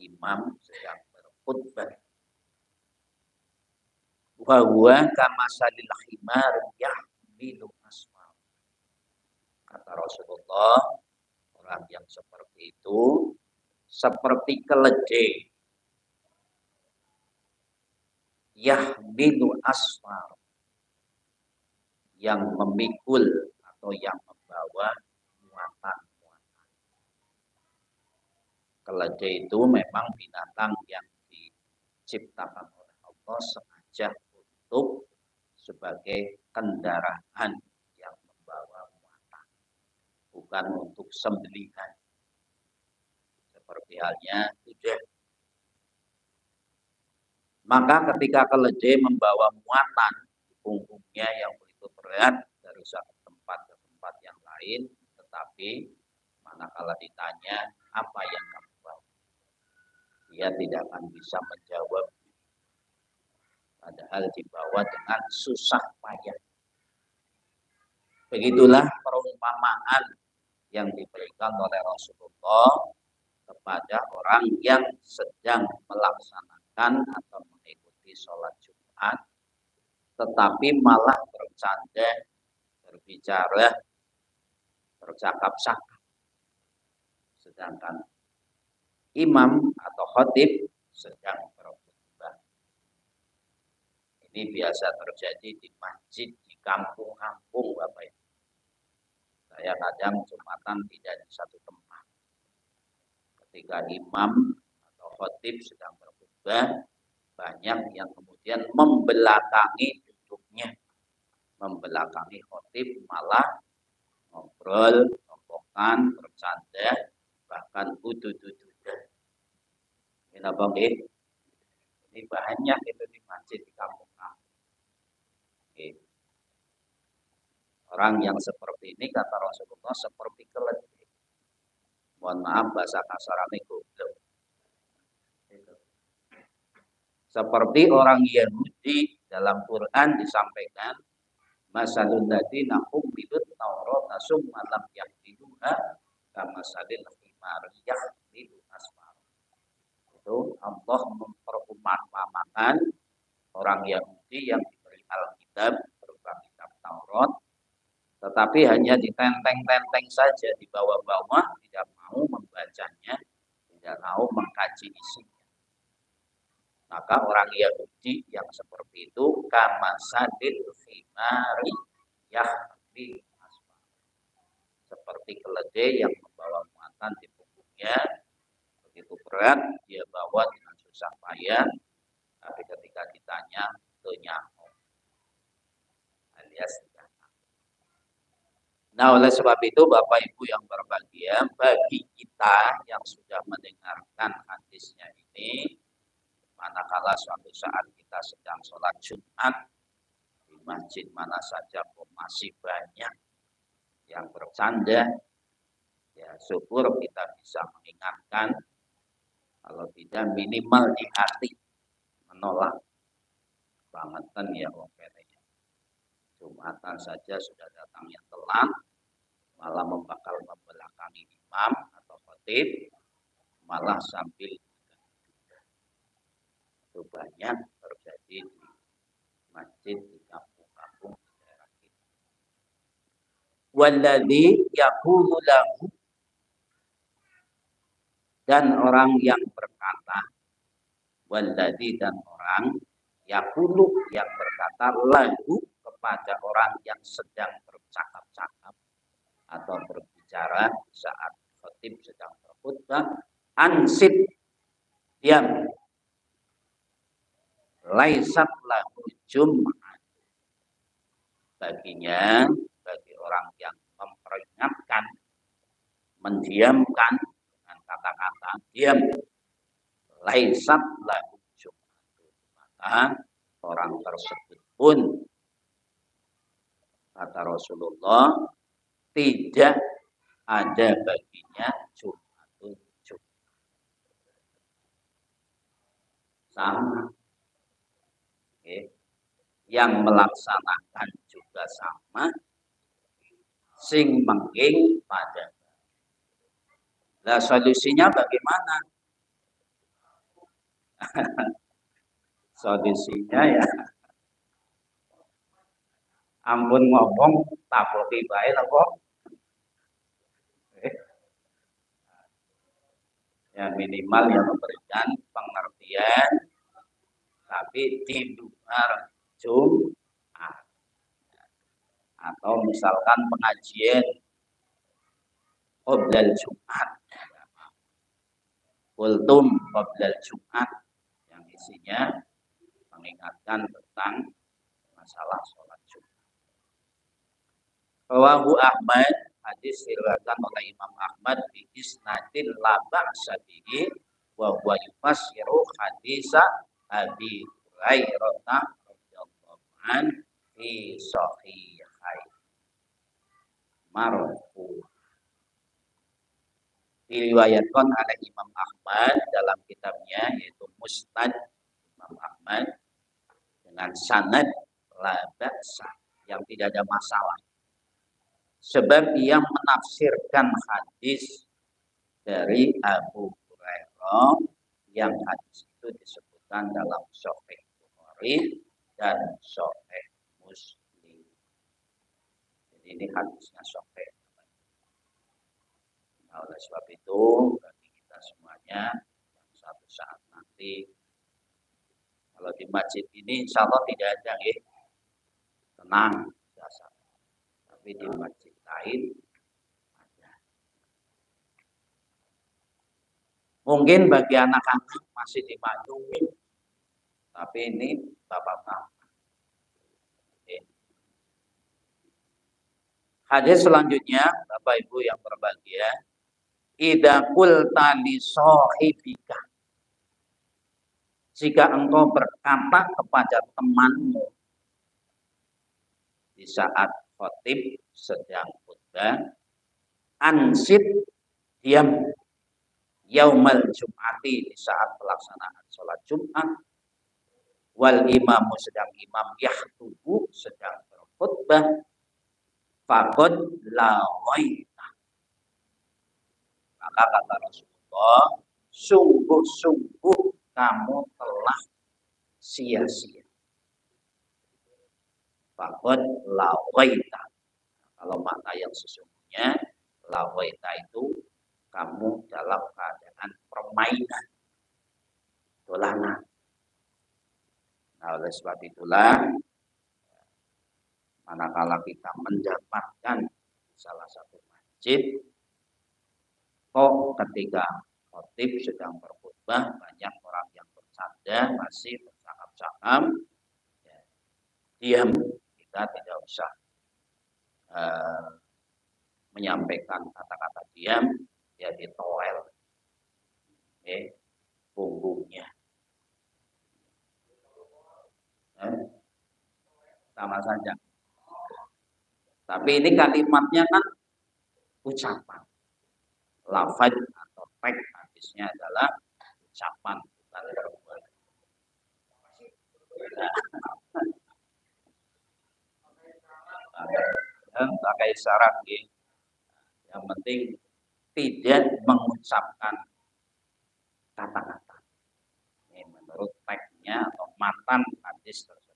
imam sedang berkhutbah. Wa huwa kama salil himar yahmilu asfar. Kata Rasulullah, orang yang seperti itu seperti keledai yahmilu asfar, yang memikul atau yang membawa muatan-muatan. Keledai itu memang binatang yang diciptakan oleh Allah sengaja untuk sebagai kendaraan yang membawa muatan, bukan untuk sembelihan. Seperti halnya kuda. Maka ketika keledai membawa muatan di punggungnya yang begitu berat dari satu tempat ke tempat yang lain, tetapi manakala ditanya apa yang kamu bawa, dia tidak akan bisa menjawab, padahal dibawa dengan susah payah. Begitulah perumpamaan yang diberikan oleh Rasulullah kepada orang yang sedang melaksanakan atau mengikuti sholat Jumat, tetapi malah bercanda, berbicara, bercakap-cakap. Sedangkan imam atau khatib sedang berkhutbah. Ini biasa terjadi di masjid, di kampung-kampung, Bapak Ibu. Saya kadang Jumatan tidak di satu tempat. Ketika imam atau khatib sedang berkhutbah, banyak yang kemudian membelakangi duduknya, membelakangi khatib, malah ngobrol, ngomongkan, bercanda, bahkan udud-ududan. Ini apa nggih? Ini banyak itu di masjid di kampung-kampung. Orang yang seperti ini kata Rasulullah seperti keledai. Mohon maaf bahasa kasarane goblok. Seperti orang Yahudi dalam Quran disampaikan masalul ladina hummilut taurata summa lam yahmiluha kama salil himar yahmilu asfar. Itu Allah memperumpamakan orang Yahudi yang diberi Alkitab berupa kitab Taurat, tetapi hanya ditenteng-tenteng saja di bawah-bawah, tidak mau membacanya, tidak mau mengkaji isinya. Maka orang Yahudi yang seperti itu kama sadil himari yahmilu asfar, seperti keledai yang membawa muatan di punggungnya, begitu berat dia bawa dengan susah payah, tapi ketika ditanya nyaho alias tidak. Nah, oleh sebab itu Bapak Ibu yang berbahagia, bagi kita yang sudah mendengarkan hadisnya ini, manakala suatu saat kita sedang sholat Jumat di masjid mana saja pun masih banyak yang bercanda, ya syukur kita bisa mengingatkan, kalau tidak minimal di hati menolak bangetan ya wong kene. Jumatan saja sudah datangnya telat, malah membelakangi imam atau khatib, malah sambil itu banyak terjadi di masjid di kampung-kampung di daerah kita. Walladzi yaqulu lahu, dan orang yang berkata, walladzi, dan orang yaqulu yang berkata lahu kepada orang yang sedang bercakap-cakap atau berbicara saat khatib sedang berkhutbah, ansit, diam, laisat lahu jum'ah, baginya, bagi orang yang memperingatkan, mendiamkan dengan kata-kata diam, laisat lahu jum'ah, maka orang tersebut pun kata Rasulullah tidak ada baginya Jumatul Jumat. Sama. Oke. Yang melaksanakan juga sama, sing mengking pada. Nah, solusinya bagaimana? Solusinya ya ampun ngomong taboki bae lho kok. Ya minimal yang memberikan pengertian tapi di luar Jumat. Atau misalkan pengajian qoblal Jumat. Kultum qoblal Jumat yang isinya mengingatkan tentang masalah sholat Jumat. Rawahu Ahmad, hadis diriwayatkan oleh Imam Ahmad bi isnadin la ba'sa bihi wa huwa yufassiru hadisa Abi Hurairah radhiyallahu an fi sahihai marfu. Diriwayatkan oleh Imam Ahmad dalam kitabnya yaitu Musnad Imam Ahmad dengan sanad la ba'sa yang tidak ada masalah. Sebab ia menafsirkan hadis dari Abu Hurairah yang hadis itu disebutkan dalam Sahih Bukhari dan Sahih Muslim. Jadi ini hadisnya Sahih. Nah, oleh sebab itu bagi kita semuanya suatu saat nanti kalau di masjid ini insya Allah tidak ada ya. Tenang biasa. Tapi di masjid lain ada. Mungkin bagi anak-anak masih dimaklumi. Tapi ini bapak-bapak. Hadis selanjutnya, Bapak Ibu yang berbahagia, idza qulta li sahibika, jika engkau berkata kepada temanmu di saat khotib sedang khutbah, ansit diam yaumal jum'ati, di saat pelaksanaan sholat Jumat, wal imamu sedang imam yahtubu sedang berkhutbah, faqad lawaita, maka kata Rasulullah, sungguh-sungguh kamu telah sia-sia. Faqad lawaita, kalau makna yang sesungguhnya lawaita itu kamu dalam keadaan permainan, dolanan. Nah, oleh sebab itulah manakala kita mendapatkan salah satu masjid, kok ketika khotib sedang berkhutbah banyak orang yang bersabda masih bercakap-cakap, ya, diam, kita tidak usah menyampaikan kata-kata diam, ya ditoel punggungnya. Sama saja. Tapi ini kalimatnya kan ucapan. Lafaz atau teks hadisnya adalah ucapan, bukan perbuatan. Pakai syarat ya. Yang penting tidak mengucapkan kata-kata. Ini menurut teksnya atau matan hadis tersebut.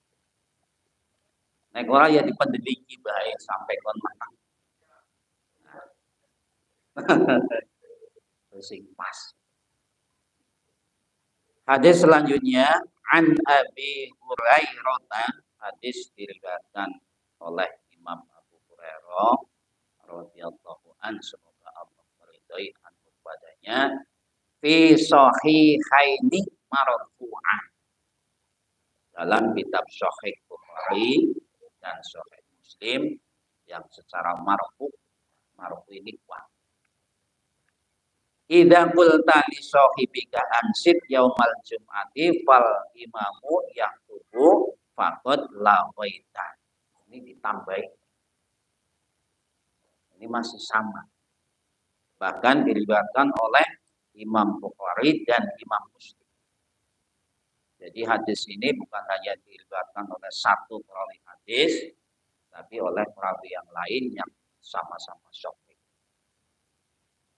Nek ora ya dipendeliki bae sampai kon matang. Sing pas. Hadis selanjutnya an Abi Hurairah, hadis diriwayatkan oleh Imam Abu Hurairah radhiyallahu an, semoga Allah meridhai padanya, fi sahihaini marfu'an, dalam kitab Sahih Bukhari dan Sahih Muslim yang secara marfu ini kuat. Idza qulta li sahibika ansit yaumal jum'ati fal imamu yaktubu faqad lawaita. Ini ditambahi. Ini masih sama. Bahkan diriwayatkan oleh Imam Bukhari dan Imam Muslim. Jadi hadis ini bukan hanya diriwayatkan oleh satu perawi hadis, tapi oleh perawi yang lain yang sama-sama sahih.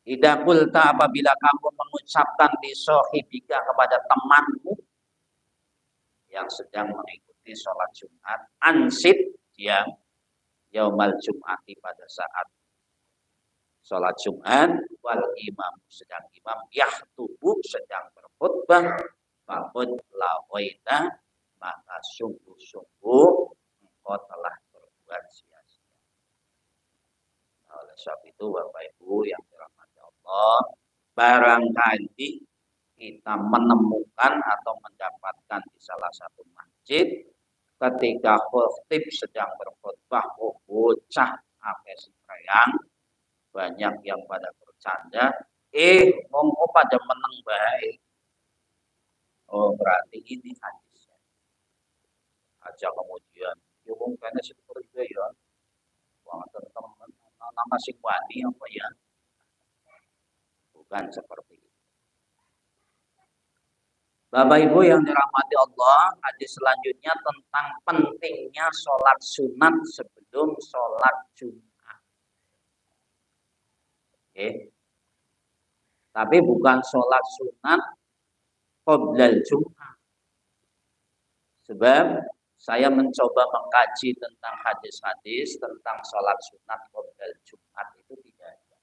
Idza qulta apabila kamu mengucapkan di sahibika kepada temanmu yang sedang mengikuti sholat Jumat, ansit dia yaumal Jum'ati pada saat sholat Jumat, wal imam sedang imam yahtubu sedang berkhutbah, faqad lawaita maka sungguh-sungguh engkau telah berbuat sia-sia. Oleh sebab itu Bapak Ibu yang dirahmati Allah, barangkali kita menemukan atau mendapatkan di salah satu masjid ketika khotib sedang berkhutbah, oh bocah akeh sembahyang, banyak yang pada bercanda, wong pada meneng baik. Oh berarti ini hadisnya. Aja kemudian, ya wong kene seperti itu ya. Wong teman nama sing wani apa ya? Bukan seperti itu. Bapak Ibu yang dirahmati Allah, hadis selanjutnya tentang pentingnya sholat sunat sebelum sholat Jumat. Oke. Tapi bukan sholat sunat qoblal Jumat. Sebab saya mencoba mengkaji tentang hadis-hadis tentang sholat sunat qoblal Jumat itu tidak ada.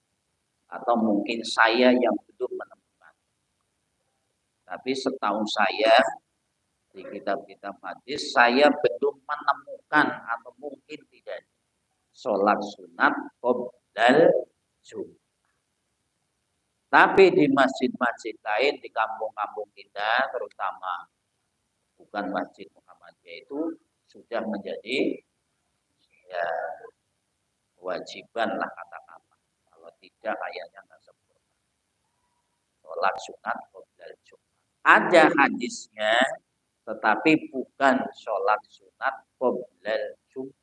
Atau mungkin saya yang belum menemukan. Tapi setahu saya di kitab-kitab hadis saya belum menemukan atau mungkin tidak sholat sunat qoblal Jumat. Tapi di masjid-masjid lain di kampung-kampung kita, terutama bukan masjid Muhammadiyah, itu sudah menjadi ya kewajiban lah katakanlah. Kalau tidak kayaknya nggak sempurna. Sholat sunat qoblal Jumat. Ada hadisnya, tetapi bukan sholat sunat qoblal Jumat,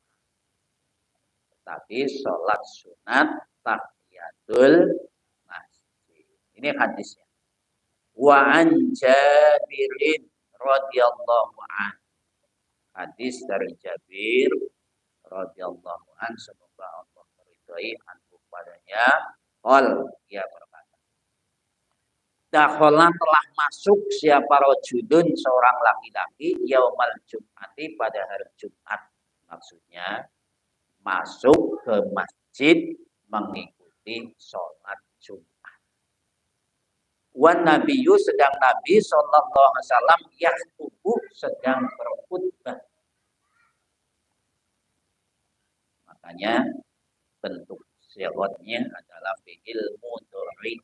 tetapi sholat sunat tahiyatul masjid. Ini hadisnya. Wa an Jabirin radhiyallahu an. Hadis dari Jabir radhiyallahu an, semoga Allah meridhai anhu padanya. Qol, ia berkata, dakhala telah masuk siapa rajulun seorang laki-laki yaumal Jum'ati pada hari Jumat. Maksudnya masuk ke masjid mengikuti sholat Jumat. Wan nabiyyu sedang Nabi sallallahu alaihi wasallam yakhutubu sedang berkhutbah. Makanya bentuk sighotnya adalah fi'il mudhari.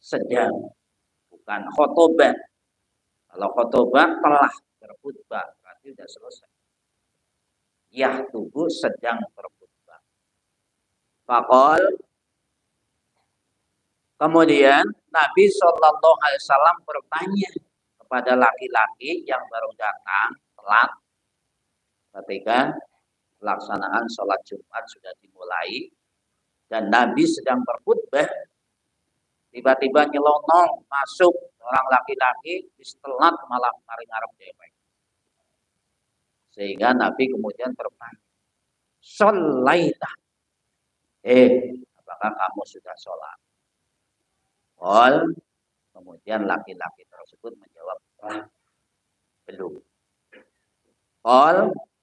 Sedang, bukan khotobah. Kalau khotobah telah berkhutbah, berarti sudah selesai. Yahtubu sedang berkhutbah. Faqol, kemudian Nabi Shallallahu Alaihi Wasallam bertanya kepada laki-laki yang baru datang telat ketika pelaksanaan sholat Jumat sudah dimulai dan Nabi sedang berkhutbah. Tiba-tiba nyelonong masuk orang laki-laki telat malah mari ngarep dewek. Sehingga Nabi kemudian bertanya, "Sholaita?" Apakah kamu sudah sholat? Kemudian laki-laki tersebut menjawab, belum.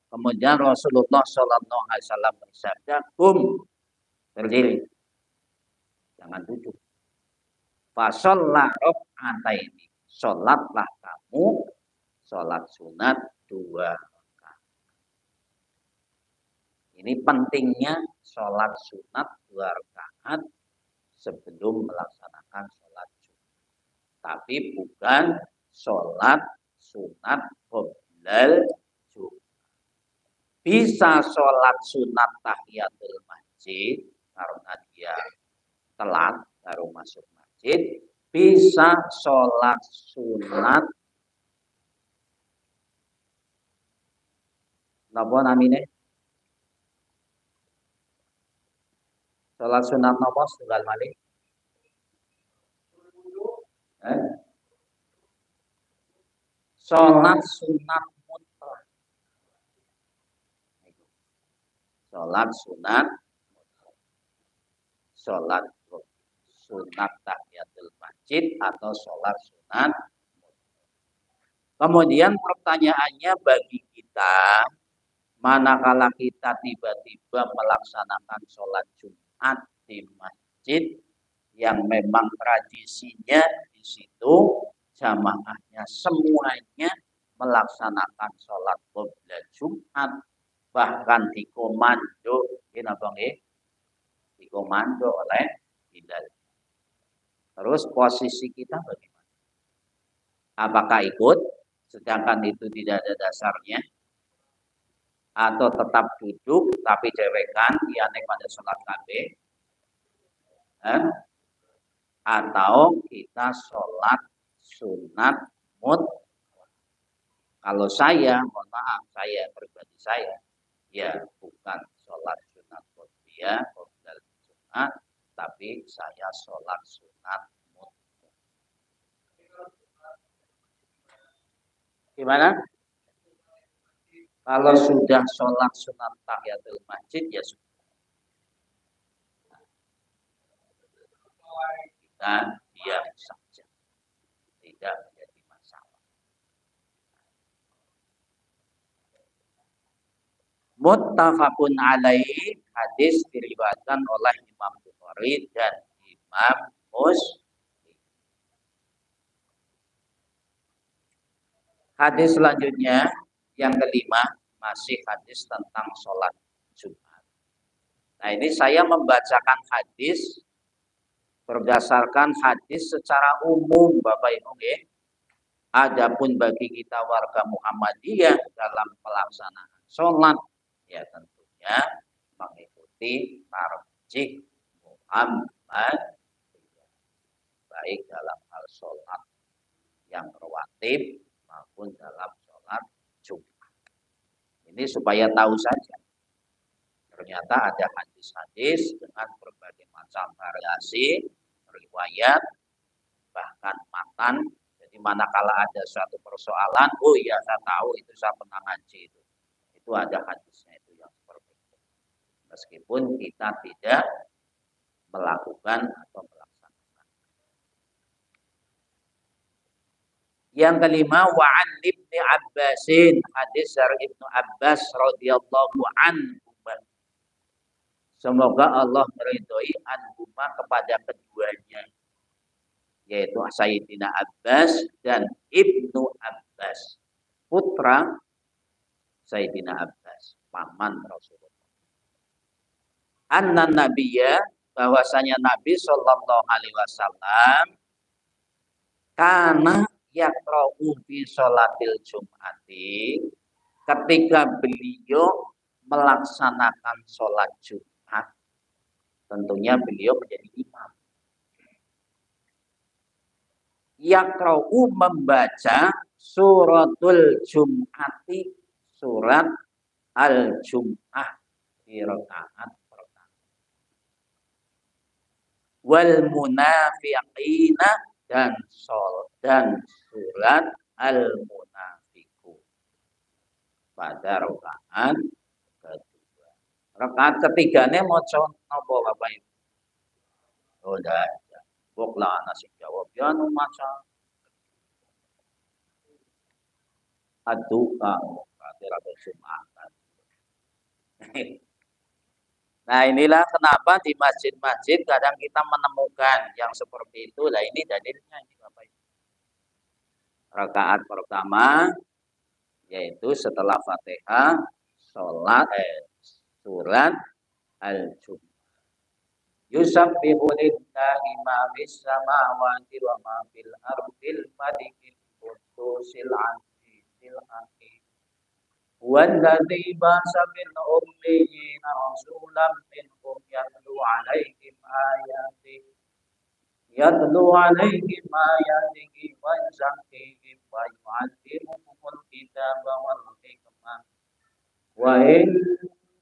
Kemudian Rasulullah Shallallahu Alaihi Wasallam bersabda, berdiri, jangan duduk. Fasollah rok'ataini, sholatlah kamu sholat sunat 2 rakaat. Ini pentingnya sholat sunat 2 rakaat sebelum melaksanakan sholat Jumat. Tapi bukan sholat sunat qoblal Jumat. Bisa sholat sunat tahiyatul masjid karena dia telat baru masuk masjid, bisa sholat sunat napa namine? Sholat sunat napa setunggal malih? Sholat sunat mutlak. Sholat sunat mutlak. sunat tahiyatul masjid atau sholat sunat. Kemudian pertanyaannya bagi kita, manakala kita tiba-tiba melaksanakan sholat Jumat di masjid yang memang tradisinya di situ jamaahnya semuanya melaksanakan sholat qobliyah Jumat, bahkan dikomando, dikomando oleh Bilal. Terus posisi kita bagaimana? Apakah ikut, sedangkan itu tidak ada dasarnya, atau tetap duduk tapi cewekan, yakni pada sholat KB, atau kita sholat sunat mut. Kalau saya, mohon maaf, saya pribadi saya, ya bukan sholat sunat qobliyah, qobliyah Jumat, tapi saya sholat sunat mut. Gimana? Kalau sudah sholat sunat tahiyatul masjid, ya sudah. Kita diam saja, tidak menjadi masalah. Muttafaqun alaih, hadis diriwayatkan oleh Imam Bukhari dan Imam Muslim. Hadis selanjutnya yang kelima, masih hadis tentang sholat Jumat. Nah, ini saya membacakan hadis berdasarkan hadis secara umum, Bapak Ibu. Adapun bagi kita warga Muhammadiyah dalam pelaksanaan sholat, ya tentunya mengikuti tarjih Muhammad, baik dalam hal sholat yang rawatib maupun dalam sholat Jumat. Ini supaya tahu saja. Ternyata ada hadis-hadis dengan berbagai macam variasi, riwayat, bahkan matan. Jadi manakala ada suatu persoalan, oh iya saya tahu itu, saya pernah ngaji itu. Itu ada hadisnya itu yang seperti itu. Meskipun kita tidak melakukan atau melaksanakan. Yang kelima, wa'an ibni Abbasin, hadis dari Ibnu Abbas radhiyallahu anhu. Semoga Allah meridhoi anhuma kepada keduanya, yaitu Sayyidina Abbas dan Ibnu Abbas, putra Sayyidina Abbas, paman Rasulullah. Anna Nabiyya, bahwasanya Nabi Shallallahu Alaihi Wasallam karena yaqra'u fi sholatil Jum'ati, ketika beliau melaksanakan sholat Jumat, tentunya beliau menjadi imam. Yaqra'u, membaca suratul Jum'ati, surat Al-Jum'ah di rakaat pertama. Wal munafiqina, dan surat Al-Munafiqun pada rakaat kedua. Rakaat ketiganya maca napa Bapak Ibu? Oh, dah. Boklah anak sing jawab ya nu maca aduka kira Jumatan. Nah, inilah kenapa di masjid-masjid kadang kita menemukan yang seperti itu. Nah, ini dalilnya ini Bapak Ibu. Rakaat pertama yaitu setelah Fatihah surat Al-Jum'ah. Yusabbihu lillahi ma fis samawati wa ma fil ardil malikil qudusil azizil hakim. Walladzi ba'atsa fil ummiyina rasulan minhum yatlu 'alaihim ayatihi wa yuzakkihim wa yu'allimuhumul kitaba wal hikmah wa in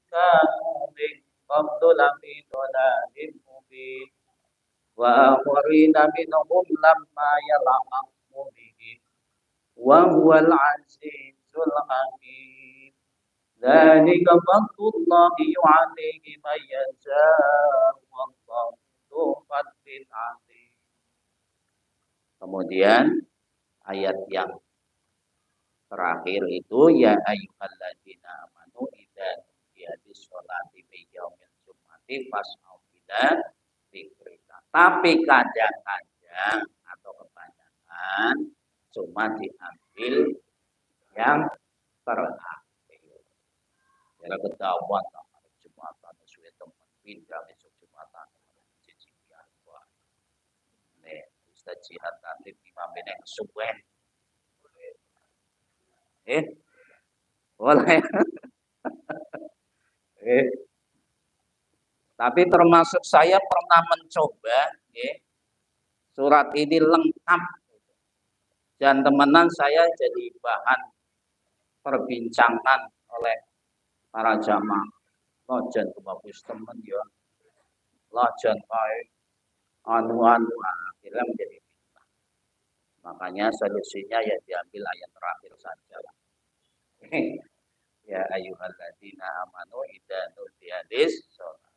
kanu min qablu lafi dhalalin mubin wa akharina minhum lamma yalhaqu bihim wa huwal azizul hakim. Dzalika fadlullahi yu'tihi man yasha'u wallahu dzul fadlil Kemudian ayat yang terakhir itu ya ayyuhalladzina amanu idza nudiya lis-sholati min yaumil jum'ati fas'au ila dzikrillah. Tapi kadang-kadang atau kebanyakan cuma diambil yang terakhir. Ya ketahuan tak hari Jumatan sesuai teman pindah besok Jumatan cici biasa. Nih Ustaz Jihad nanti imam ini kesuwen. Boleh. Tapi termasuk saya pernah mencoba surat ini lengkap dan temenan saya jadi bahan perbincangan oleh para jamaah. Lojan bagus temen ya. Lojan kayak anu-anu akhirnya menjadi fitnah. Makanya solusinya ya diambil ayat terakhir saja. Ya ayyuhalladzina amanu idza nudiya lis-shalah.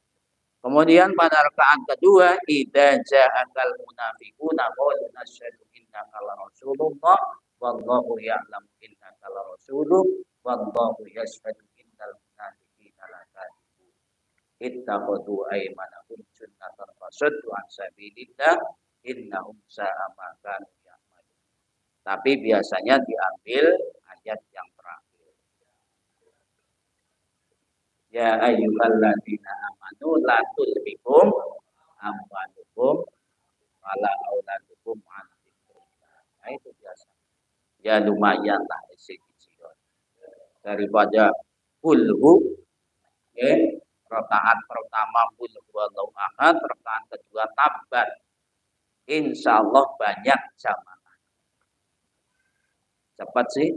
Kemudian pada rakaat kedua, idza ja'akal munafiquna qalu nasyhadu innaka la rasulullah wallahu ya'lamu innaka la rasuluh wallahu yashhadu innal munafiqina lakadzibun. Ittakhadhu aymanahum junnatan fasaddu an sabilillah innahum sa'a ma kanu ya'malun. Tapi biasanya diambil ayat yang terakhir. Ya ayyuhalladzina amanu la tulhikum amwalukum wala auladukum an dzikrillah. Nah itu biasa. Ya lumayan lah isi daripada kulhu rakaat pertama qul huwallahu ahad, rakaat kedua tabat. Insyaallah banyak jamaah. Cepat sih.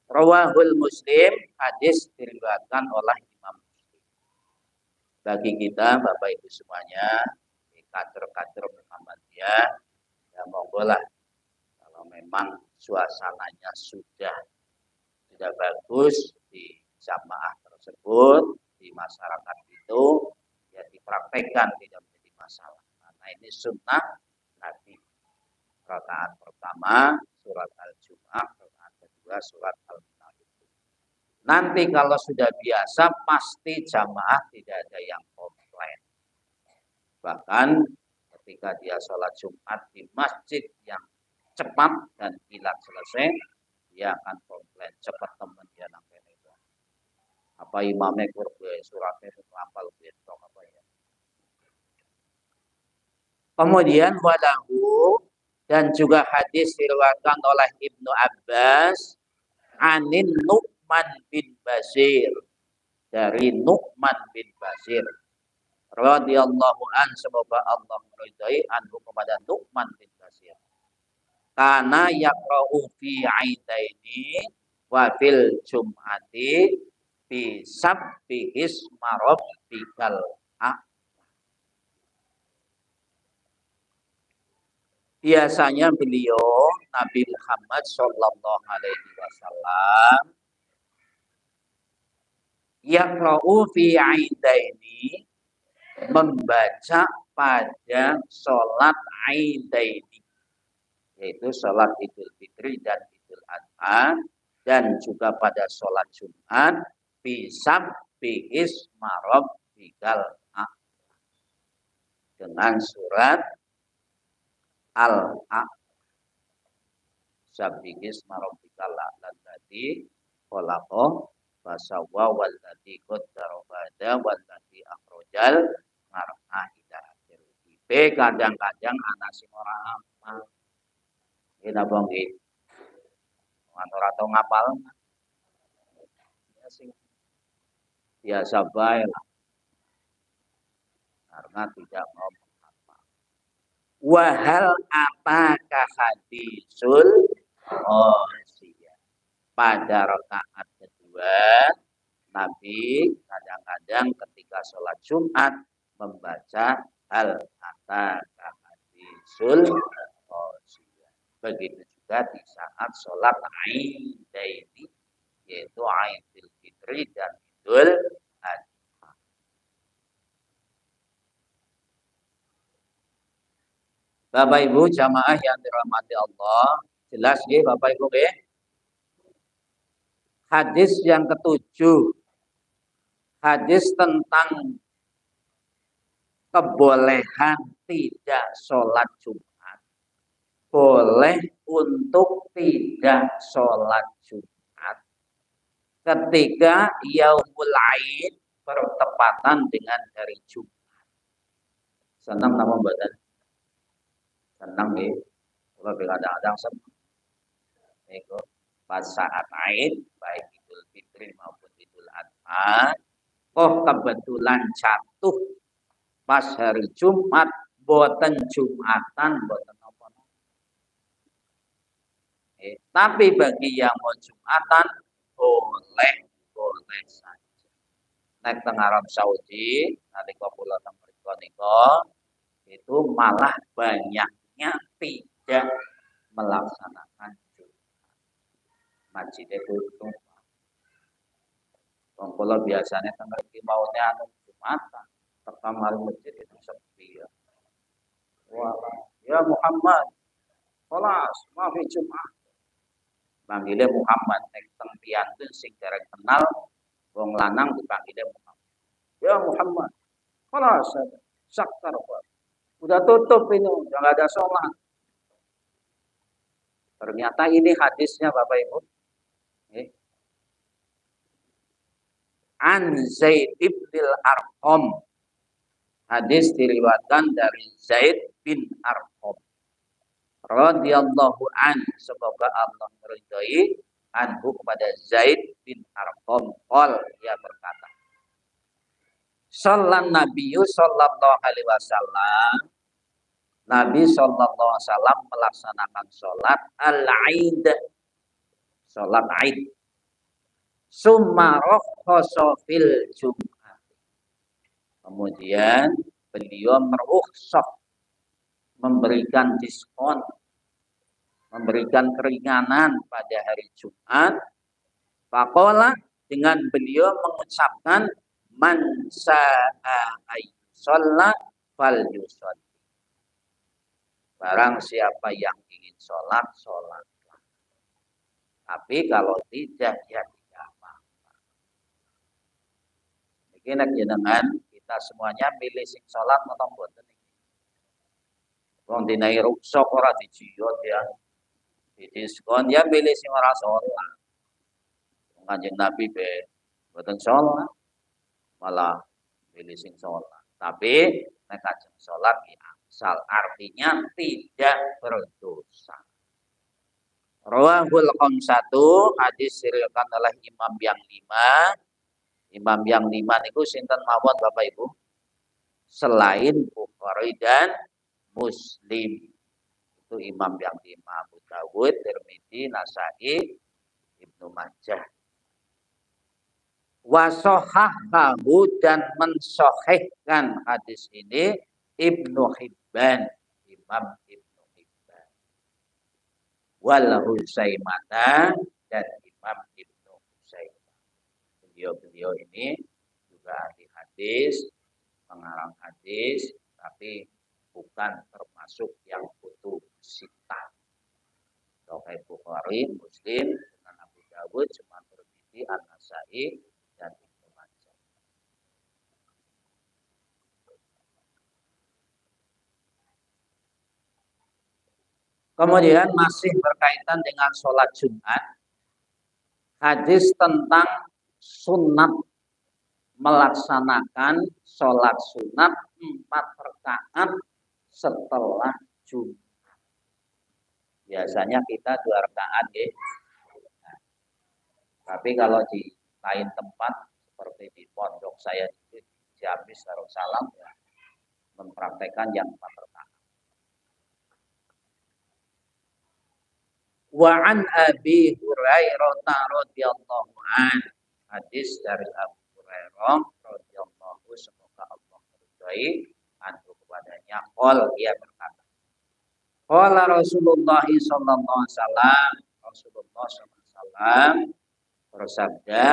Rawahul Muslim, hadis diriwayatkan oleh Imam Muslim. Bagi kita Bapak Ibu semuanya, kader-kader Muhammadiyah, ya monggo lah kalau memang suasananya sudah bagus di jamaah tersebut, di masyarakat itu, ya dipraktekkan tidak menjadi masalah. Karena ini sunnah Nabi. Rakaat pertama surat Al-Jumu'ah, rakaat kedua surat Al-Munafiqun. Nanti kalau sudah biasa pasti jamaah tidak ada yang komplain. Bahkan ketika dia sholat Jumat di masjid yang cepat dan kilat selesai, dia akan komplain cepat teman dia nangkep itu. Apa imamnya kurbe suratnya hafal besok apa ya. Kemudian walahu dan juga hadis diriwayatkan oleh Ibnu Abbas anin Nu'man bin Bashir, dari Nu'man bin Bashir radhiyallahu an, semoga Allah meridai anhu kepada Nu'man bin Bashir. Kana yaqra'u fi aidaini wa fil jum'ati bi sabbi isma rabbikal a'la. Biasanya beliau Nabi Muhammad Shallallahu Alaihi Wasallam yaqra'u fi aidaini, membaca pada sholat aidaini, yaitu sholat Idul Fitri dan Idul Adha, dan juga pada sholat Jumat bisabbi isma rabbikal a'la, dengan surat Al-A'la. Sabbihis marabbikal a'la alladzi khalaqa fasawwa walladzi qaddara fahada walladzi akhrajal mar'a ila akhir. Kadang-kadang ana sing ora hafal. Iki napa nggih? Ora tau ngapal. Biasa bae lah. Karena tidak mau. Wahal apakah hadisul Ghasiyah. Pada rakaat kedua Nabi kadang-kadang ketika sholat Jumat membaca hal apakah hadisul Ghasiyah. Begitu juga di saat sholat Aidaini, yaitu Aidil Fitri dan Idul Adha. Bapak Ibu jamaah yang dirahmati Allah, jelas ya Bapak Ibu ya. Hadis yang ketujuh, hadis tentang kebolehan tidak sholat Jumat. Boleh untuk tidak sholat Jumat ketika yaumul aid bertepatan dengan hari Jumat. Senang nama badan. Senang ya. Kalau kadang-kadang senang. Itu pas saat aid, baik Idul Fitri maupun Idul Adha, kebetulan jatuh pas hari Jumat, boten Jumatan, boten apa. Tapi bagi yang mau Jumatan, boleh saja. Naik teng Arab Saudi, nalika kula teng mriko nika, itu malah banyaknya tidak melaksanakan Jumat. Masjidnya tutup. Wong kula biasanya teng mriki maunya anu Jumatan, tekan mari masjid itu sepi ya. Wah, ya Muhammad, kelas mafi Jumat. Panggilnya Muhammad, nek teng piantun sing derek kenal, wong lanang dipanggilnya Muhammad. Ya Muhammad, kelas saktar Pak. Udah tutup ini, udah nggak ada sholat. Ternyata ini hadisnya Bapak Ibu. An Zaid ibn Arqam. Hadis diriwayatkan dari Zaid bin Arqam. Radhiyallahu an, semoga Allah meridhai anhu kepada Zaid bin Arqam. Dia berkata, Sallan Nabiyyu sallallahu alaihi wasallam. Nabi sallallahu alaihi wasallam melaksanakan sholat al-Aid. Sholat Aid. Summa rakhasa fil Jum'ah. Kemudian beliau merukhsah, memberikan diskon, memberikan keringanan pada hari Jumat. Faqala, dengan beliau mengucapkan man sa'a ayyusalla fal yusalli. Barang siapa yang ingin sholat, sholatlah. Tapi kalau tidak, ya tidak apa-apa. Ini dengan kita semuanya milih sing sholat atau mboten. Wong dinai ruksok ora dijiyot ya. Di diskon ya milih sing ora sholat. Kanjeng Nabi be mboten sholat, malah milih sing sholat. Tapi nek kanjeng sholat ya asal, artinya tidak berdosa. Rawahul khamsatu, hadis diriwayatkan oleh imam yang lima. Imam yang lima niku sinten mawon Bapak Ibu? Selain Bukhari dan Muslim. Itu imam yang lima, Abu Dawud, Tirmidzi, Nasai, Ibnu Majah. Wasohahahu, dan mensohihkan hadis ini Ibnu Hibban, Imam Ibnu Hibban. Wal Husaimata, dan Imam Ibnu Husaimah. Beliau ini juga ahli hadis, pengarang hadis, tapi bukan termasuk yang butuh sita. Sahih Bukhari, Muslim, dengan Abu Dawud, Sunan Tirmidzi, An-Nasai, dan Ibnu Majah. Kemudian masih berkaitan dengan sholat Jumat, hadis tentang sunat, melaksanakan sholat sunat 4 rakaat setelah Jumat. Biasanya kita 2 rakaat ya. Nah, tapi kalau di lain tempat seperti di pondok saya di Jambi Darussalam ya, mempraktekkan yang 4 rakaat. Wa an Abi Hurairah radhiyallahu an, hadis dari Abu Hurairah radhiyallahu, semoga Allah meridhai anhu kepadanya, dia berkata, qala Rasulullah sallallahu alaihi wasallam, Rasulullah sallallahu alaihi wasallam bersabda,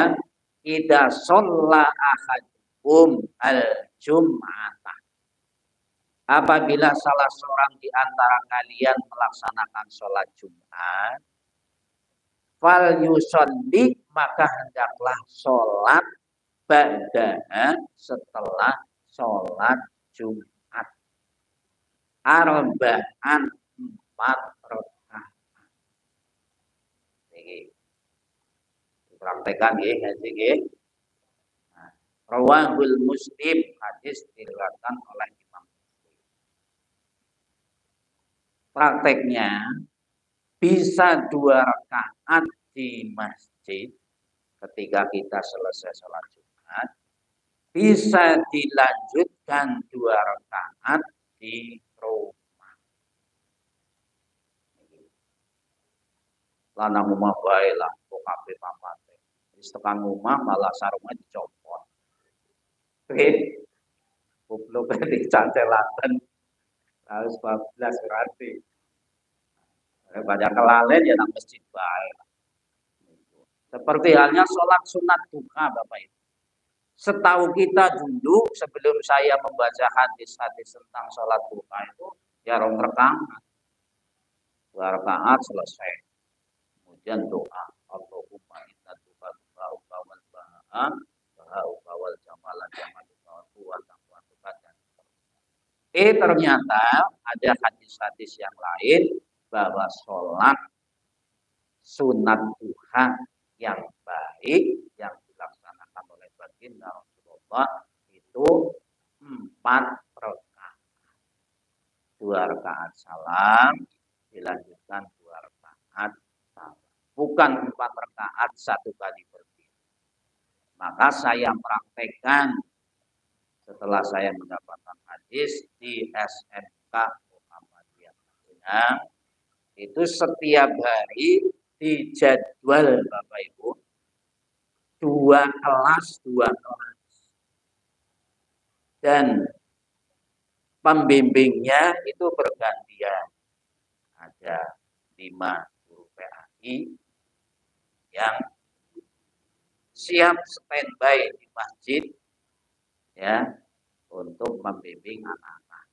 idza shalla ahadukum al-jum'ata. Apabila salah seorang di antara kalian melaksanakan sholat Jumat, fal yusolli, maka hendaklah sholat ba'daha, setelah sholat Jumat, arba'an, 4 rakaat. Niki praktekan nggih ngaji nggih. Rawahul Muslim, hadis diriwayatkan oleh Imam Muslim. Prakteknya bisa 2 rakaat di masjid ketika kita selesai sholat Jumat, bisa dilanjutkan 2 rakaat di rumah. Lanang rumah bae lah, kok kabeh papate. Wis tekan rumah malah sarunge dicopot. Oke. Goblok dicacelaken. Harus 14 berarti. Banyak kelalen ya nang masjid bae. Seperti halnya sholat sunat duha Bapak Ibu. Setahu kita dulu sebelum saya membaca hadis-hadis tentang sholat duha itu ya 2 rakaat. 2 rakaat selesai. Kemudian doa, Allahumma inna duha duha wal baha wal jamalan jamalan wa taqwa dan ternyata ada hadis-hadis yang lain bahwa sholat sunat duha yang baik yang dilaksanakan oleh baginda Rasulullah itu 4 rakaat. 2 rakaat salam dilanjutkan 2 rakaat salam. Bukan 4 rakaat 1 kali berdiri. Maka saya praktekkan setelah saya mendapatkan hadis di SMK Muhammadiyah Madinah, itu setiap hari dijadwal Bapak Ibu 2 kelas. Dan pembimbingnya itu bergantian. Ada 5 guru PAI yang siap standby di masjid ya untuk membimbing anak-anak.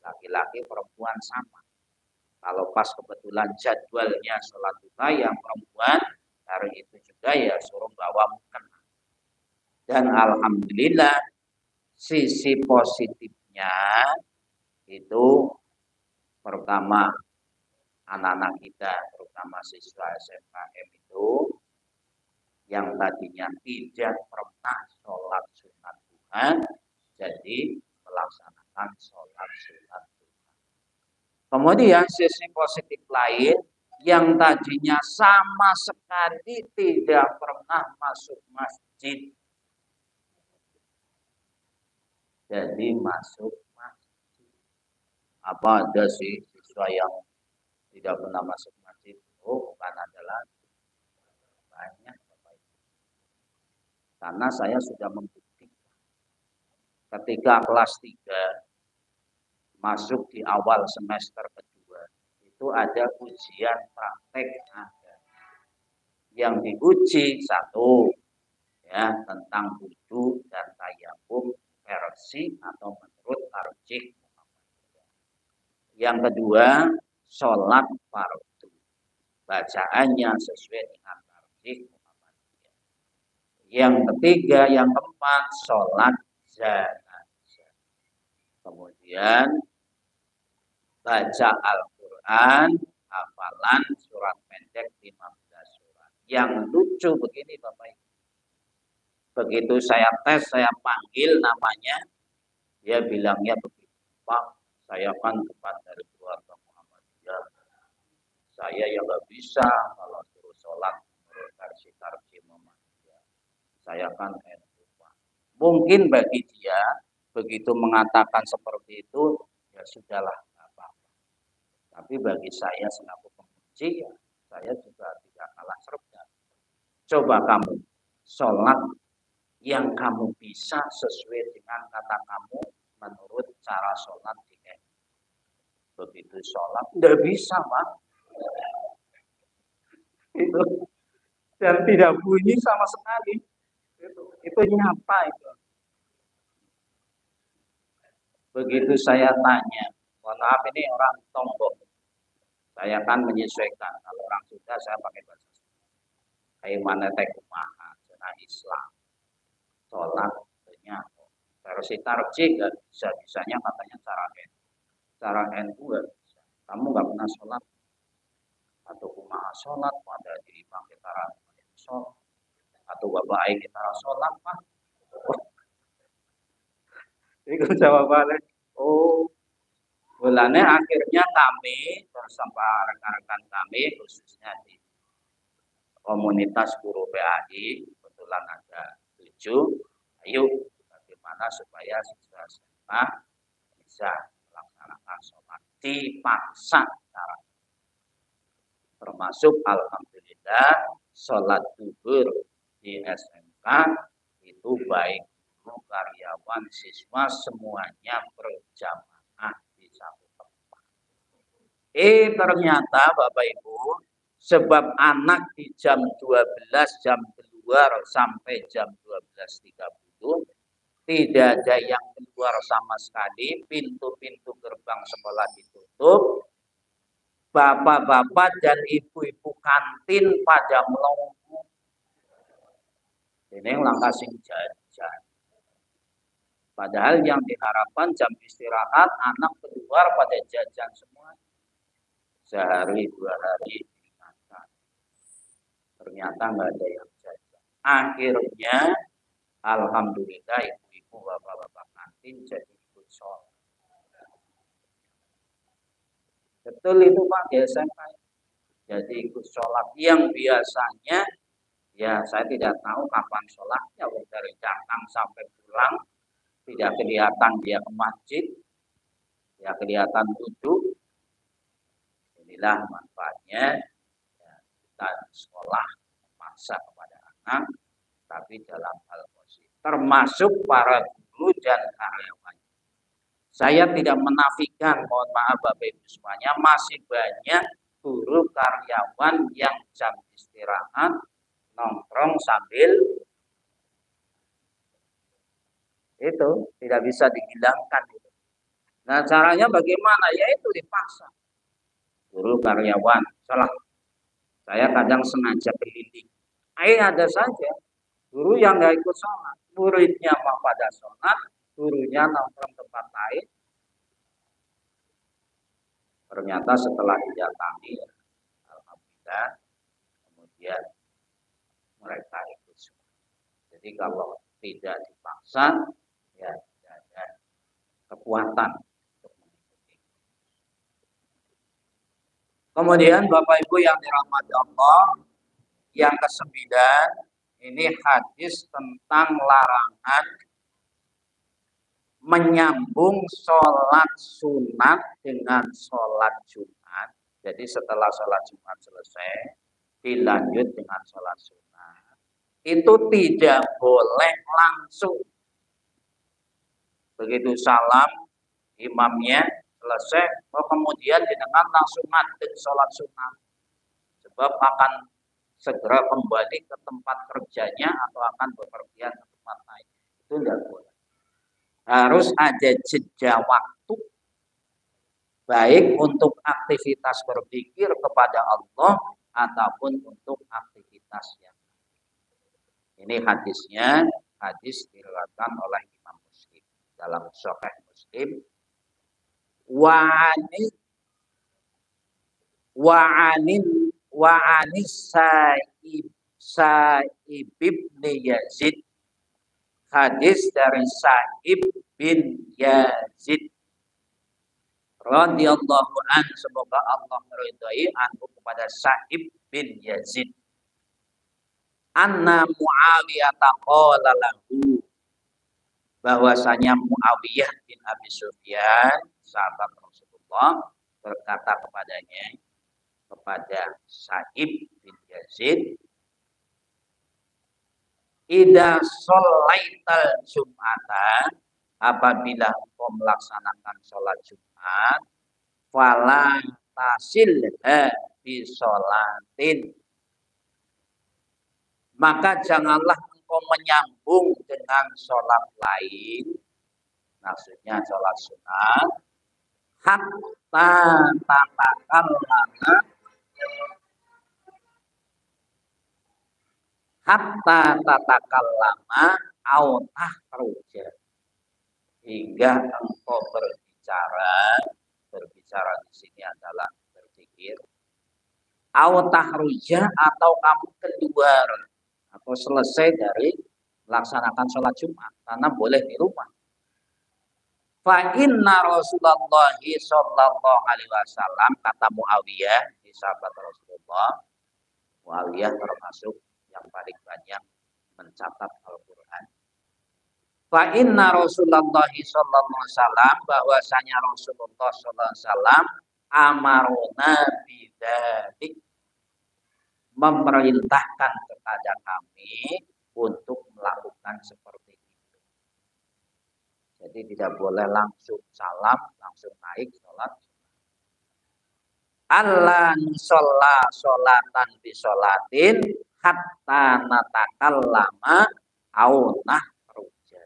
Laki-laki perempuan sama. Kalau pas kebetulan jadwalnya sholat duha yang perempuan, hari itu juga ya suruh bawa mukena. Dan alhamdulillah sisi positifnya itu pertama anak-anak kita, terutama siswa SMKM itu yang tadinya tidak pernah sholat sunat duha, jadi melaksanakan sholat sunat duha. Kemudian sisi positif lain, yang tadinya sama sekali tidak pernah masuk masjid, jadi masuk masjid. Apa ada sih siswa yang tidak pernah masuk masjid? Oh, bukan adalah banyak. Karena saya sudah membuktikan ketika kelas 3 masuk di awal semester kedua itu ada ujian praktek yang diuji 1 ya tentang wudu dan tayamum versi atau menurut tarjih Muhammadiyah. Yang kedua sholat fardu, bacaannya sesuai dengan tarjih Muhammadiyah. Yang ketiga, yang keempat sholat jenazah. Kemudian baca Al-Quran, hafalan surat pendek 15 surat. Yang lucu begini Bapak Ibu. Begitu saya tes, saya panggil namanya, dia bilangnya begitu, Pak, saya kan bukan dari keluarga Muhammadiyah. Saya yang nggak bisa kalau suruh sholat menurut versi tarjih Muhammadiyah. Saya kan NU. Mungkin bagi dia begitu mengatakan seperti itu ya sudahlah apa-apa. Tapi bagi saya selaku pemuji ya saya juga tidak kalah serta. Coba kamu sholat yang kamu bisa sesuai dengan kata kamu menurut cara sholat di NU. Begitu sholat tidak bisa Pak. Itu dan tidak bunyi sama sekali. Itu nyapa itu. Begitu saya tanya, mohon maaf ini orang Tombok. Saya kan menyesuaikan. Kalau orang Sunda saya pakai bahasa Sunda. Kayak mana teh kumaha, cenah Islam, sholat, ternyata. Terus tarji nggak bisa, bisanya katanya cara N. Cara N itu nggak bisa. Kamu nggak pernah sholat atau kumaha sholat pada diri bang kita sholat atau bapak ayah kita sholat pak. Itu jawabannya. Oh, bulannya akhirnya kami bersama rekan-rekan kami khususnya di komunitas guru PAI kebetulan ada 7. Ayo bagaimana supaya siswa SMA bisa melaksanakan sholat dipaksa cara termasuk alhamdulillah sholat zuhur di SMK itu baik guru, karyawan, siswa semuanya berjamaah di satu tempat. Ternyata Bapak Ibu, sebab anak di jam 12 jam keluar sampai jam 12.30 tidak ada yang keluar sama sekali, pintu-pintu gerbang sekolah ditutup, bapak-bapak dan ibu-ibu kantin pada melongo. Ini langkah sing jajan. Padahal yang diharapkan jam istirahat anak keluar pada jajan semua. Sehari 2 hari diingatkan. Ternyata nggak ada yang jajan. Akhirnya alhamdulillah ibu-ibu bapak-bapak kantin jadi ikut sholat. Betul itu Pak di SMK. Jadi ikut sholat yang biasanya ya saya tidak tahu kapan sholatnya dari datang sampai pulang tidak kelihatan dia ke masjid, ya kelihatan duduk. Inilah manfaatnya ya, kita sekolah memaksa kepada anak, tapi dalam hal positif, termasuk para guru dan karyawan. Saya tidak menafikan, mohon maaf Bapak Ibu semuanya, masih banyak guru karyawan yang jam istirahat nongkrong sambil itu tidak bisa dihilangkan. Nah caranya bagaimana? Yaitu dipaksa. Guru karyawan salah. Saya kadang sengaja keliling. Ada saja guru yang nggak ikut sholat, muridnya mau pada sholat, gurunya nongkrong tempat lain. Ternyata setelah didatangi, alhamdulillah, kemudian mereka ikut sholat. Jadi kalau tidak dipaksa, ya tidak ada kekuatan untuk mengikuti. Kemudian Bapak Ibu yang dirahmati Allah, yang ke-9 ini hadis tentang larangan menyambung sholat sunat dengan sholat Jumat. Jadi setelah sholat Jumat selesai, dilanjut dengan sholat sunat. Itu tidak boleh langsung. Begitu salam, imamnya selesai, kemudian dengan langsung ngadeg sholat sunat. Sebab akan segera kembali ke tempat kerjanya atau akan bepergian ke tempat lain. Itu tidak boleh. Harus ada jeda waktu baik untuk aktivitas berpikir kepada Allah ataupun untuk aktivitas yang ini hadisnya, hadis diriwayatkan oleh Imam Muslim dalam Sahih Muslim. Wa'anis Sa'ib ibn Yazid, hadis dari Sa'ib bin Yazid radhiyallahu an, semoga Allah meridai anhu kepada Sa'ib bin Yazid, anna Muawiyah taqala lahu, bahwasanya Muawiyah bin Abi Sufyan sahabat Rasulullah berkata kepadanya, kepada Sa'ib bin Yazid, idza shallaital jum'ata, apabila engkau melaksanakan sholat Jumat, fala tasilha bi sholatin, maka janganlah engkau menyambung dengan sholat lain, maksudnya sholat sunat, hatta tatakallama, hatta tatakallama au tahruja, hingga engkau berbicara di sini adalah berzikir, au tahruja atau kamu keluar atau selesai dari melaksanakan sholat Jumat, karena boleh di rumah. Fa inna Rasulullah sallallahu alaihi wasallam, kata Muawiyah, di sahabat Rasulullah. Muawiyah termasuk yang paling banyak mencatat Al-Quran. Fa inna Rasulullah sallallahu alaihi wasallam, bahwasanya Rasulullah sallallahu alaihi wasallam amaruna bidzalik, memerintahkan kepada kami untuk melakukan seperti itu. Jadi tidak boleh langsung salam, langsung naik sholat. Allah nusolla sholatan bi sholatin hatta natakallama au nahruja.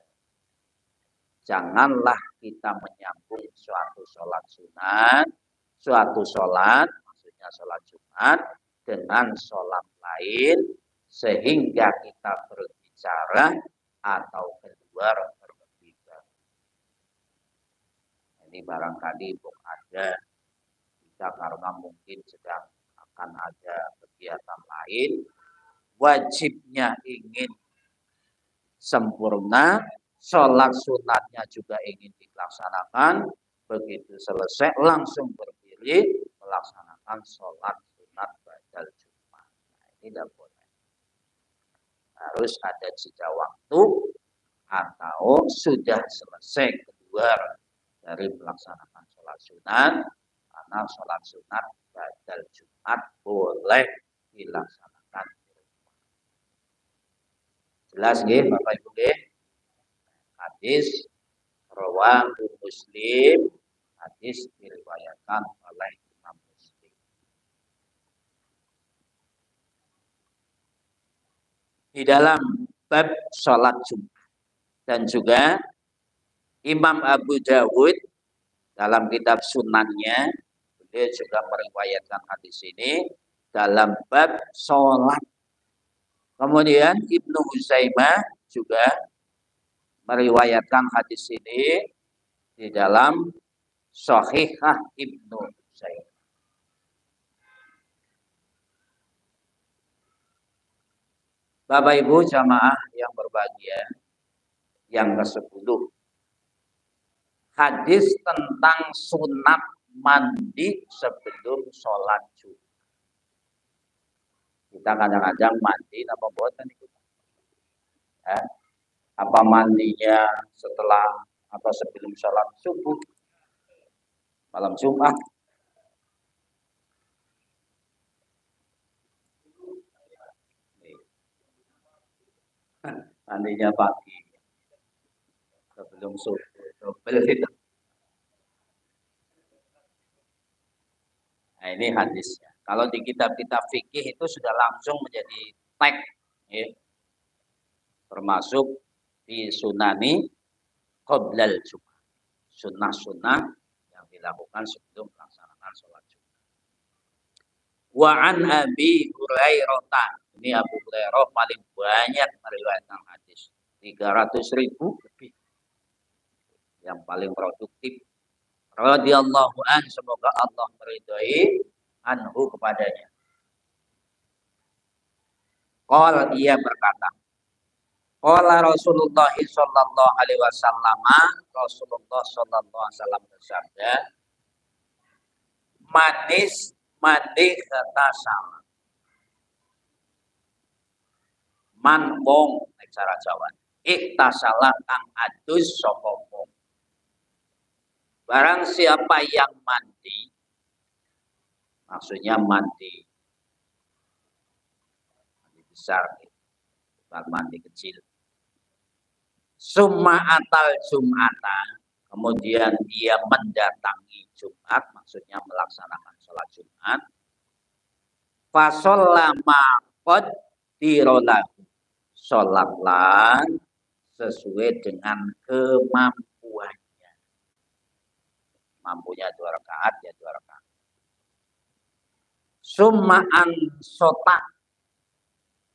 Janganlah kita menyambung suatu sholat sunat, suatu sholat, maksudnya sholat Jumat, dengan sholat lain, sehingga kita berbicara atau keluar berbicara. Ini barangkali ada kita karena mungkin sedang akan ada kegiatan lain, wajibnya ingin sempurna, sholat sunatnya juga ingin dilaksanakan, begitu selesai langsung berdiri melaksanakan sholat sunat ba'dal Jumat. Nah, ini tidak boleh. Harus ada jeda waktu atau sudah selesai keluar dari melaksanakan sholat sunat, karena sholat sunat ba'dal Jumat boleh dilaksanakan. Jelas nggih Bapak Ibu nggih? Hadis rawahu Muslim, hadis diriwayatkan oleh Imam Muslim. Di dalam bab sholat Jumat, dan juga Imam Abu Dawud dalam kitab Sunannya, beliau juga meriwayatkan hadis ini dalam bab sholat. Kemudian Ibnu Huzaimah juga meriwayatkan hadis ini di dalam Shahihah Ibnu Huzaimah. Bapak Ibu jamaah yang berbahagia, yang ke-10, hadis tentang sunat mandi sebelum sholat Jumat. Kita kadang-kadang mandi apa boten itu? Ya. Apa mandinya setelah atau sebelum sholat subuh, malam Jumat? Mandinya pagi sebelum subuh, double itu. Nah, ini hadisnya. Kalau di kitab-kitab fikih itu sudah langsung menjadi teks, ya. Termasuk di sunani qoblal Jumat, sunnah-sunnah yang dilakukan sebelum melaksanakan sholat Jumat. Wa an Abi Hurairah, ini Abu Hurairah paling banyak meriwayatkan hadis, 300.000 lebih, yang paling produktif. Radhiyallahu an, semoga Allah meridhai anhu kepadanya. Qala, ia berkata, qala Rasulullah sallallahu alaihi wasallam, Rasulullah sallallahu alaihi wasallam bersabda, mandi kata sama. Man wong nek cara Jawa. Iktasala kang adus sapa wong. Barang siapa yang mandi, maksudnya mandi besar, bukan mandi kecil. Summa atal Jum'ata, kemudian dia mendatangi Jumat, maksudnya melaksanakan sholat Jumat. Fasollama qad dirolahu, sholatlah sesuai dengan kemampuannya. Mampunya 2 rakaat ya 2 rakaat. Summaan sota,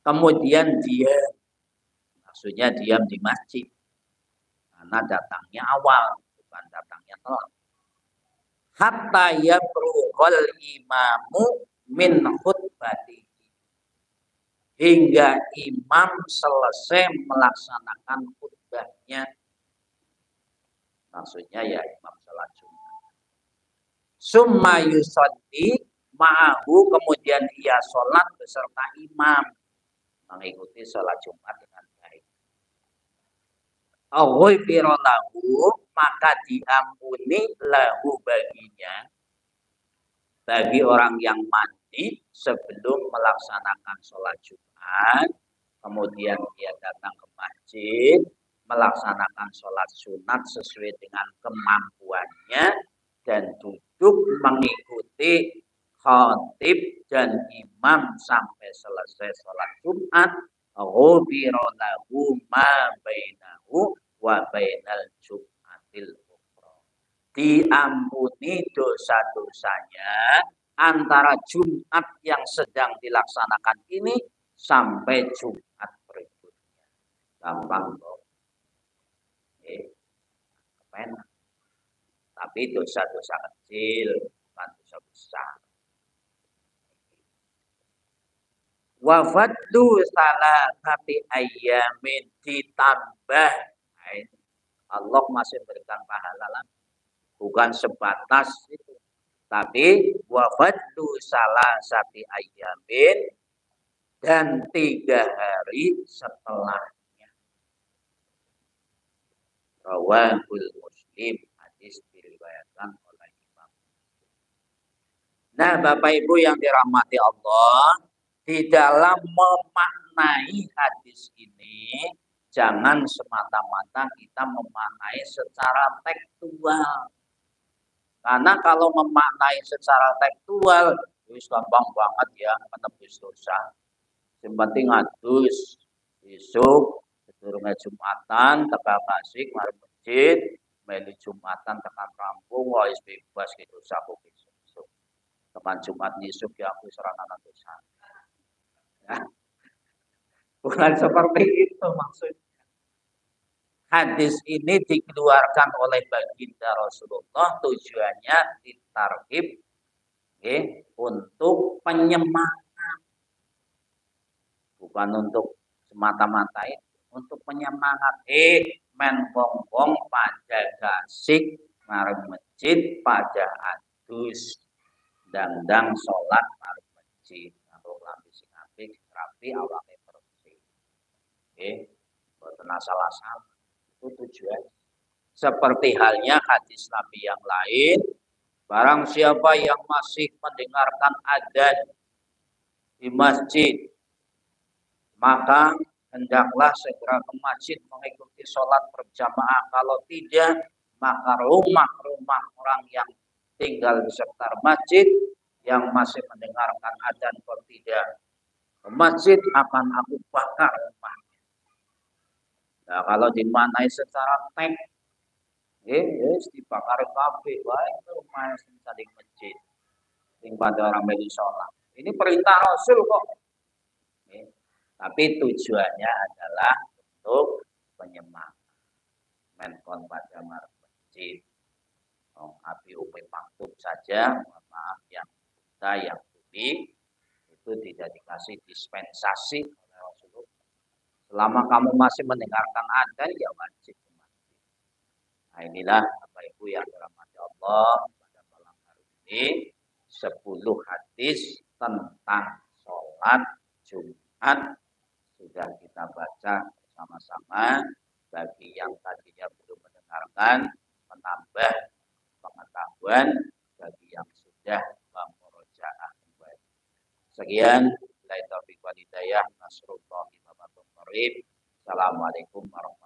kemudian dia, maksudnya diam di masjid karena datangnya awal bukan datangnya telat. Hatta yabrughal imamu min khutbati, hingga imam selesai melaksanakan khutbahnya. Maksudnya ya imam salat Jumat. Summa yusolli ma'ahu, kemudian ia sholat beserta imam, mengikuti sholat Jumat dengan baik. Aghfira lahu, maka diampuni lahu baginya, bagi orang yang mandi sebelum melaksanakan sholat Jumat, kemudian dia datang ke masjid melaksanakan sholat sunat sesuai dengan kemampuannya dan duduk mengikuti khatib dan imam sampai selesai sholat Jumat. Ghufira lahu ma bainahu wa bainal Jum'atil ukhra, diampuni dosa-dosanya antara Jumat yang sedang dilaksanakan ini sampai Jumat berikutnya. Gampang kok. Kepenak. Tapi dosa-dosa kecil, bukan dosa besar. Wafaddu salasati ayyamin, ditambah. Allah masih berikan pahala, bukan sebatas itu. Tapi wafaddu salasati ayyamin, dan 3 hari setelahnya. Rawahul Muslim, hadis diriwayatkan oleh Imam. Nah, Bapak Ibu yang dirahmati Allah, di dalam memaknai hadis ini jangan semata-mata kita memaknai secara tekstual. Karena kalau memaknai secara tekstual, itu gampang banget ya menebus dosa. Yang penting ngadus besok sedurunge Jumatan tekan Tasik mari masjid, melu Jumatan tekan rampung wis bebas ke dosa kok besok. Tekan Jumat nisuk ya aku serangan dosa. Ya. Bukan seperti itu maksudnya. Hadis ini dikeluarkan oleh baginda Rasulullah tujuannya ditarghib untuk penyemangat, bukan untuk semata-mata itu, untuk penyemangat. Men kongkong pada gasik mari masjid pada adus dandang sholat mari masjid karo lambi sing apik rapi awake bersih. Boten salah-salah. Itu tujuan. Seperti halnya hadis Nabi yang lain, barang siapa yang masih mendengarkan adzan di masjid, maka hendaklah segera ke masjid mengikuti sholat berjamaah. Kalau tidak, maka rumah-rumah orang yang tinggal di sekitar masjid yang masih mendengarkan adzan kalau tidak ke masjid akan aku bakar rumahnya. Nah, kalau dimaknai secara teks, dibakar kabeh wae rumah sing saling masjid, sing pada orang melu sholat. Ini perintah Rasul kok. Tapi tujuannya adalah untuk penyemangat. Menkon pada masjid. Api upi maktub saja, maaf yang kita yang tuli itu tidak dikasih dispensasi oleh Rasulullah. Selama kamu masih mendengarkan adzan ya wajib ke masjid. Nah, inilah Bapak Ibu yang dirahmati Allah, pada malam hari ini 10 hadis tentang sholat Jumat sudah kita baca bersama-sama. Bagi yang tadinya belum mendengarkan, menambah pengetahuan. Bagi yang sudah memurojaah kembali. Sekian. Assalamualaikum warahmatullahi wabarakatuh.